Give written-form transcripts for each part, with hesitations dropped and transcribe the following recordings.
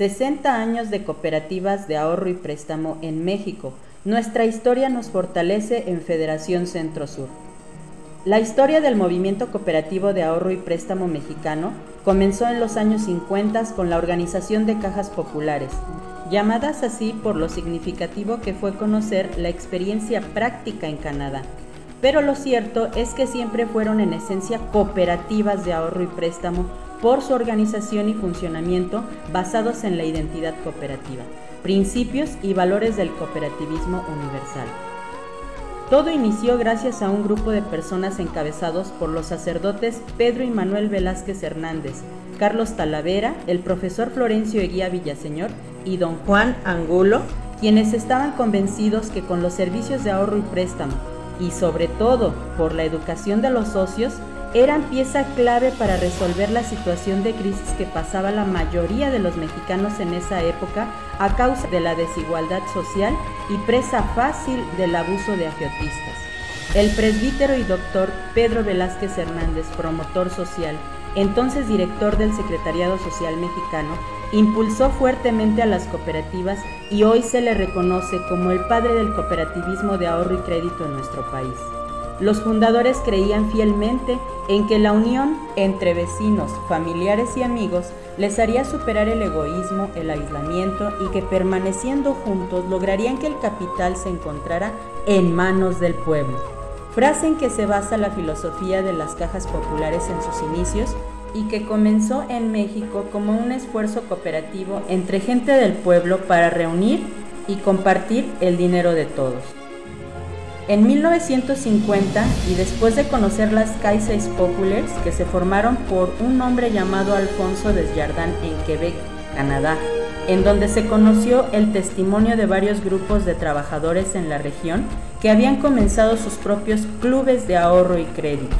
60 años de cooperativas de ahorro y préstamo en México. Nuestra historia nos fortalece en Federación Centro-Sur. La historia del movimiento cooperativo de ahorro y préstamo mexicano comenzó en los años 50 con la organización de cajas populares, llamadas así por lo significativo que fue conocer la experiencia práctica en Canadá. Pero lo cierto es que siempre fueron en esencia cooperativas de ahorro y préstamo por su organización y funcionamiento basados en la identidad cooperativa, principios y valores del cooperativismo universal. Todo inició gracias a un grupo de personas encabezados por los sacerdotes Pedro y Manuel Velázquez Hernández, Carlos Talavera, el profesor Florencio Eguía Villaseñor y don Juan Angulo, quienes estaban convencidos que con los servicios de ahorro y préstamo, y sobre todo por la educación de los socios, eran pieza clave para resolver la situación de crisis que pasaba la mayoría de los mexicanos en esa época a causa de la desigualdad social y presa fácil del abuso de agiotistas. El presbítero y doctor Pedro Velázquez Hernández, promotor social, entonces director del Secretariado Social Mexicano, impulsó fuertemente a las cooperativas y hoy se le reconoce como el padre del cooperativismo de ahorro y crédito en nuestro país. Los fundadores creían fielmente en que la unión entre vecinos, familiares y amigos les haría superar el egoísmo, el aislamiento y que permaneciendo juntos lograrían que el capital se encontrara en manos del pueblo. Frase en que se basa la filosofía de las cajas populares en sus inicios y que comenzó en México como un esfuerzo cooperativo entre gente del pueblo para reunir y compartir el dinero de todos. En 1950, y después de conocer las Caisses Populaires, que se formaron por un hombre llamado Alfonso Desjardins en Quebec, Canadá, en donde se conoció el testimonio de varios grupos de trabajadores en la región que habían comenzado sus propios clubes de ahorro y crédito.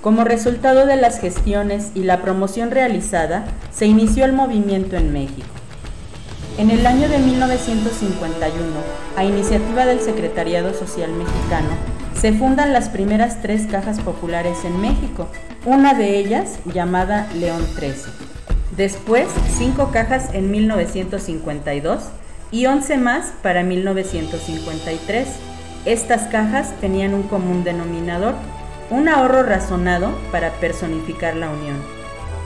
Como resultado de las gestiones y la promoción realizada, se inició el movimiento en México. En el año de 1951, a iniciativa del Secretariado Social Mexicano, se fundan las primeras 3 cajas populares en México, una de ellas llamada León 13. Después, 5 cajas en 1952 y 11 más para 1953. Estas cajas tenían un común denominador, un ahorro razonado para personificar la unión.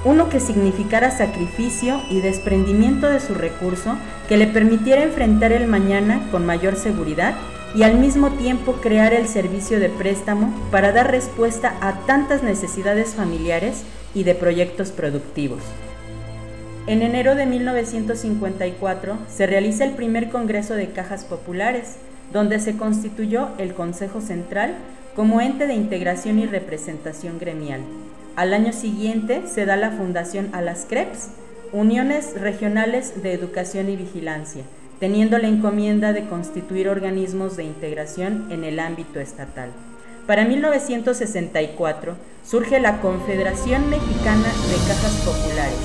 Uno que significara sacrificio y desprendimiento de su recurso que le permitiera enfrentar el mañana con mayor seguridad y al mismo tiempo crear el servicio de préstamo para dar respuesta a tantas necesidades familiares y de proyectos productivos. En enero de 1954 se realiza el primer Congreso de Cajas Populares, donde se constituyó el Consejo Central como ente de integración y representación gremial. Al año siguiente se da la fundación a las CREPS, Uniones Regionales de Educación y Vigilancia, teniendo la encomienda de constituir organismos de integración en el ámbito estatal. Para 1964 surge la Confederación Mexicana de Cajas Populares,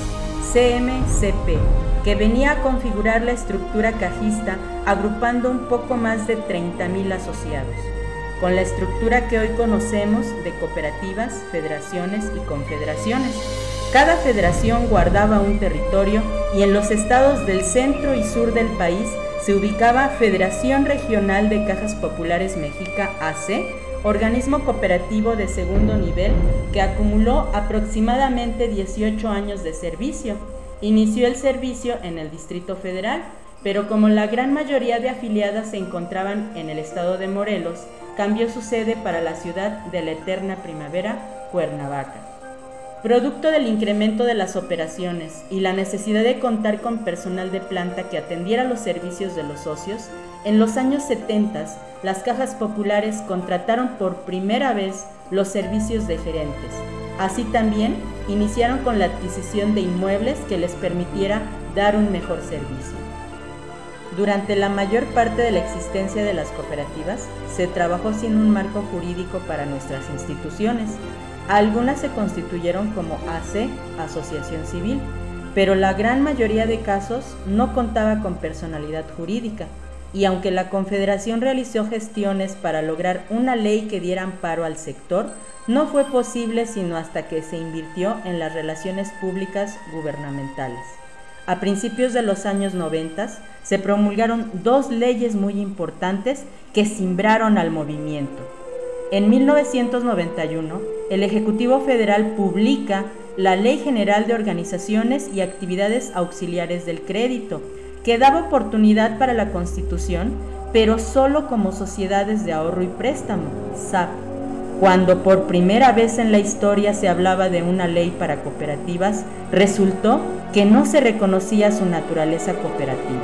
CMCP, que venía a configurar la estructura cajista agrupando un poco más de 30,000 asociados, con la estructura que hoy conocemos de cooperativas, federaciones y confederaciones. Cada federación guardaba un territorio y en los estados del centro y sur del país se ubicaba Federación Regional de Cajas Populares Mexica AC, organismo cooperativo de segundo nivel que acumuló aproximadamente 18 años de servicio. Inició el servicio en el Distrito Federal, pero como la gran mayoría de afiliadas se encontraban en el estado de Morelos, cambió su sede para la ciudad de la eterna primavera, Cuernavaca. Producto del incremento de las operaciones y la necesidad de contar con personal de planta que atendiera los servicios de los socios, en los años 70 las cajas populares contrataron por primera vez los servicios de gerentes. Así también iniciaron con la adquisición de inmuebles que les permitiera dar un mejor servicio. Durante la mayor parte de la existencia de las cooperativas, se trabajó sin un marco jurídico para nuestras instituciones. Algunas se constituyeron como AC, Asociación Civil, pero la gran mayoría de casos no contaba con personalidad jurídica, y aunque la Confederación realizó gestiones para lograr una ley que diera amparo al sector, no fue posible sino hasta que se invirtió en las relaciones públicas gubernamentales. a principios de los años 90, se promulgaron dos leyes muy importantes que cimbraron al movimiento. En 1991, el Ejecutivo Federal publica la Ley General de Organizaciones y Actividades Auxiliares del Crédito, que daba oportunidad para la constitución, pero solo como sociedades de ahorro y préstamo, SAP. Cuando por primera vez en la historia se hablaba de una ley para cooperativas, resultó que no se reconocía su naturaleza cooperativa.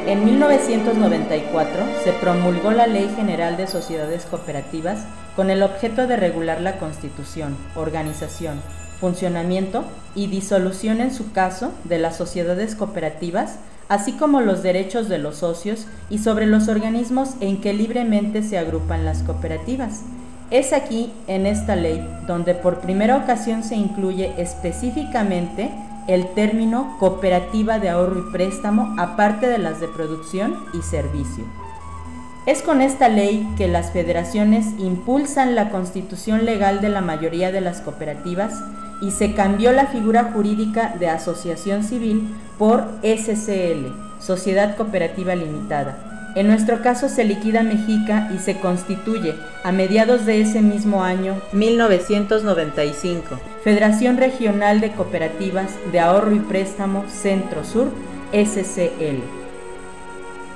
En 1994 se promulgó la Ley General de Sociedades Cooperativas con el objeto de regular la constitución, organización, funcionamiento y disolución en su caso de las sociedades cooperativas, así como los derechos de los socios y sobre los organismos en que libremente se agrupan las cooperativas. Es aquí, en esta ley, donde por primera ocasión se incluye específicamente el término cooperativa de ahorro y préstamo, aparte de las de producción y servicio. Es con esta ley que las federaciones impulsan la constitución legal de la mayoría de las cooperativas y se cambió la figura jurídica de asociación civil por SCL, Sociedad Cooperativa Limitada. En nuestro caso se liquida Mexica y se constituye, a mediados de ese mismo año, 1995, Federación Regional de Cooperativas de Ahorro y Préstamo Centro-Sur, SCL.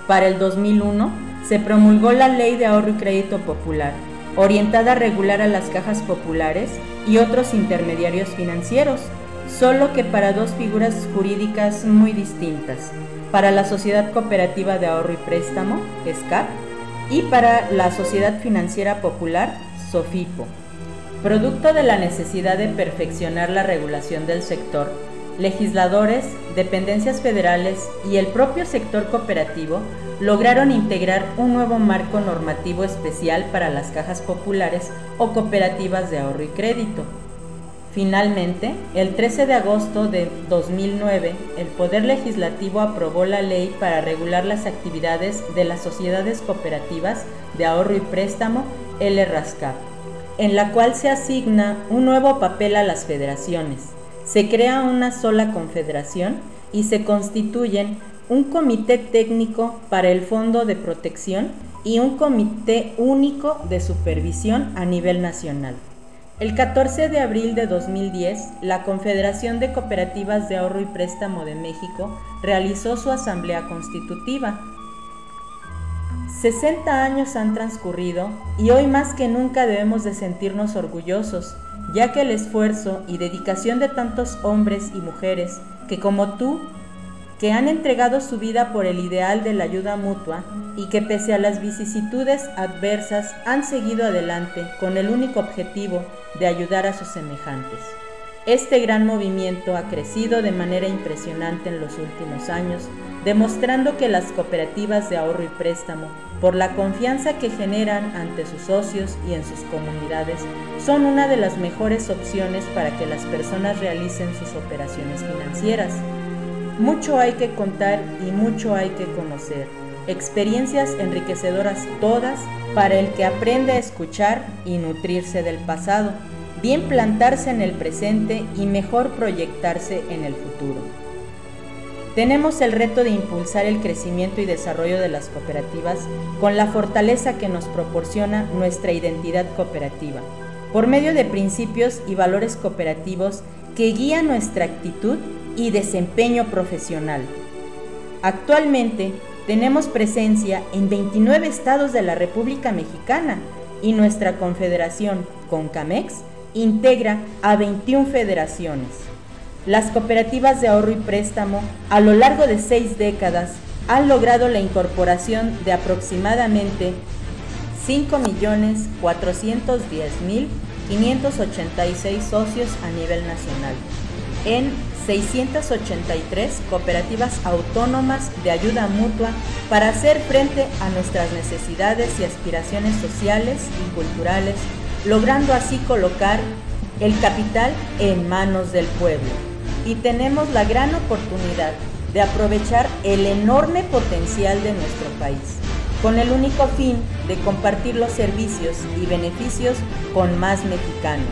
Para el 2001, se promulgó la Ley de Ahorro y Crédito Popular, orientada a regular a las cajas populares y otros intermediarios financieros, solo que para dos figuras jurídicas muy distintas, para la Sociedad Cooperativa de Ahorro y Préstamo, SCAP, y para la Sociedad Financiera Popular, SOFIPO. Producto de la necesidad de perfeccionar la regulación del sector, legisladores, dependencias federales y el propio sector cooperativo lograron integrar un nuevo marco normativo especial para las cajas populares o cooperativas de ahorro y crédito. Finalmente, el 13 de agosto de 2009, el Poder Legislativo aprobó la ley para regular las actividades de las sociedades cooperativas de ahorro y préstamo, LRASCAP, en la cual se asigna un nuevo papel a las federaciones. Se crea una sola confederación y se constituyen un comité técnico para el Fondo de Protección y un comité único de supervisión a nivel nacional. El 14 de abril de 2010, la Confederación de Cooperativas de Ahorro y Préstamo de México realizó su asamblea constitutiva. 60 años han transcurrido y hoy más que nunca debemos de sentirnos orgullosos, ya que el esfuerzo y dedicación de tantos hombres y mujeres que como tú, que han entregado su vida por el ideal de la ayuda mutua y que pese a las vicisitudes adversas han seguido adelante con el único objetivo de ayudar a sus semejantes. Este gran movimiento ha crecido de manera impresionante en los últimos años, demostrando que las cooperativas de ahorro y préstamo, por la confianza que generan ante sus socios y en sus comunidades, son una de las mejores opciones para que las personas realicen sus operaciones financieras. Mucho hay que contar y mucho hay que conocer. Experiencias enriquecedoras todas para el que aprende a escuchar y nutrirse del pasado, bien plantarse en el presente y mejor proyectarse en el futuro. Tenemos el reto de impulsar el crecimiento y desarrollo de las cooperativas con la fortaleza que nos proporciona nuestra identidad cooperativa, por medio de principios y valores cooperativos que guían nuestra actitud y desempeño profesional. Actualmente tenemos presencia en 29 estados de la República Mexicana y nuestra confederación, CONCAMEX, integra a 21 federaciones. Las cooperativas de ahorro y préstamo, a lo largo de 6 décadas, han logrado la incorporación de aproximadamente 5.410.586 socios a nivel nacional, en 683 cooperativas autónomas de ayuda mutua para hacer frente a nuestras necesidades y aspiraciones sociales y culturales, logrando así colocar el capital en manos del pueblo. Y tenemos la gran oportunidad de aprovechar el enorme potencial de nuestro país, con el único fin de compartir los servicios y beneficios con más mexicanos.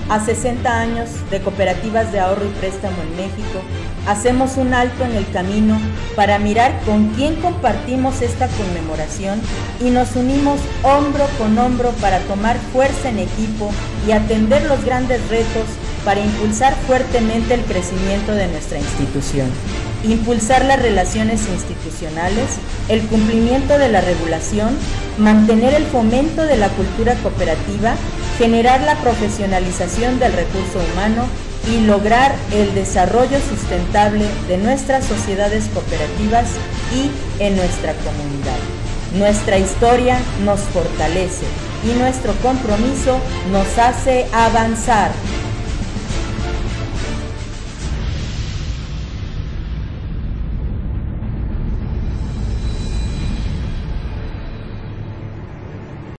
A 60 años de cooperativas de ahorro y préstamo en México, hacemos un alto en el camino para mirar con quién compartimos esta conmemoración y nos unimos hombro con hombro para tomar fuerza en equipo y atender los grandes retos para impulsar fuertemente el crecimiento de nuestra institución. Impulsar las relaciones institucionales, el cumplimiento de la regulación, mantener el fomento de la cultura cooperativa, generar la profesionalización del recurso humano y lograr el desarrollo sustentable de nuestras sociedades cooperativas y en nuestra comunidad. Nuestra historia nos fortalece y nuestro compromiso nos hace avanzar.